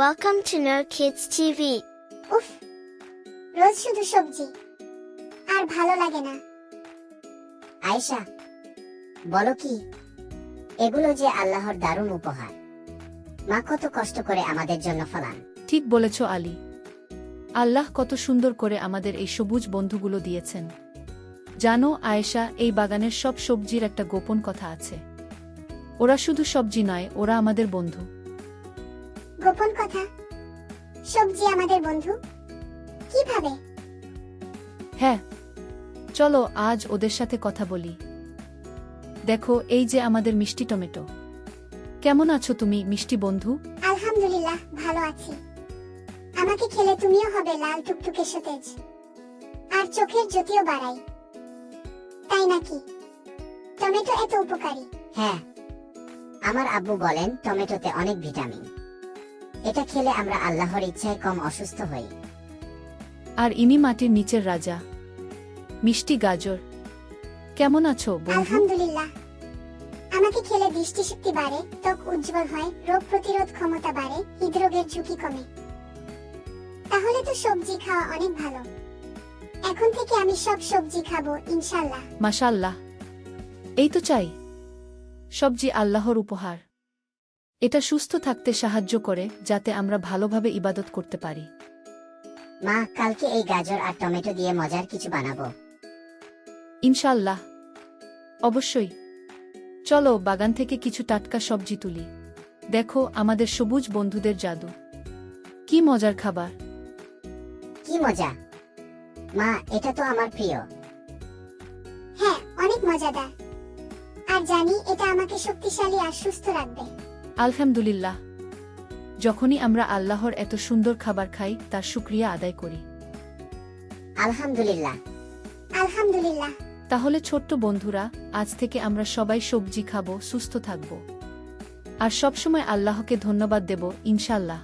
Welcome to No Kids TV. উফ, রোজ শুধু সবজি আর ভালো লাগে না। আয়েশা, বলো কি, এগুলো যে আল্লাহর দারুণ উপহার। মা কত কষ্ট করে আমাদের জন্য ফলান। ঠিক বলেছ আলী। আল্লাহ কত সুন্দর করে আমাদের এই সবুজ বন্ধুগুলো দিয়েছেন। জানো আয়েশা, এই বাগানের সব সবজির একটা গোপন কথা আছে। ওরা শুধু সবজি নয়, ওরা আমাদের বন্ধু। গোপন কথা? সবজি আমাদের বন্ধু কিভাবে? হ্যাঁ, চলো আজ ওদের সাথে কথা বলি। দেখো, এই যে আমাদের মিষ্টি টমেটো। কেমন আছো তুমি মিষ্টি বন্ধু? আলহামদুলিল্লাহ, ভালো আছি। আমাকে খেলে তুমিও হবে লাল টুকটুকে সতেজ, আর চোখের জ্যোতিও বাড়াই, তাই নাকি? টমেটো এত উপকারী। হ্যাঁ, আমার আব্বু বলেন টমেটোতে অনেক ভিটামিন। এটা খেলে আমরা আল্লাহর ইচ্ছায় কম অসুস্থ হই। আর ইনি মাটির নিচের রাজা, মিষ্টি গাজর। কেমন আছো বন্ধু? আলহামদুলিল্লাহ, আমাকে খেলে দৃষ্টিশক্তি বাড়ে, ত্বক উজ্জ্বল হয়, রোগ প্রতিরোধ ক্ষমতা বাড়ে, হৃদরোগের ঝুঁকি কমে। তাহলে তো সবজি খাওয়া অনেক ভালো। এখন থেকে আমি সব সবজি খাবো ইনশাআল্লাহ। মাশাআল্লাহ, এই তো চাই। সবজি আল্লাহর উপহার। এটা সুস্থ থাকতে সাহায্য করে, যাতে আমরা ভালোভাবে ইবাদত করতে পারি। মা, কালকে এই গাজর আর টমেটো দিয়ে মজার কিছু বানাবো। ইনশাআল্লাহ, অবশ্যই। চলো বাগান থেকে কিছু টাটকা সবজি তুলি। দেখো আমাদের সবুজ বন্ধুদের জাদু। কি মজার খাবার! কি মজা! মা, এটা তো আমার প্রিয়। হ্যাঁ, অনেক মজাদার। আর জানি এটা আমাকে শক্তিশালী আর সুস্থ রাখবে। আলহামদুলিল্লাহ। যখনই আমরা আল্লাহর এত সুন্দর খাবার খাই, তার শুকরিয়া আদায় করি। আলহামদুলিল্লাহ। আলহামদুলিল্লাহ। তাহলে ছোট্ট বন্ধুরা, আজ থেকে আমরা সবাই সবজি খাবো, সুস্থ থাকব, আর সবসময় আল্লাহকে ধন্যবাদ দেব ইনশাআল্লাহ।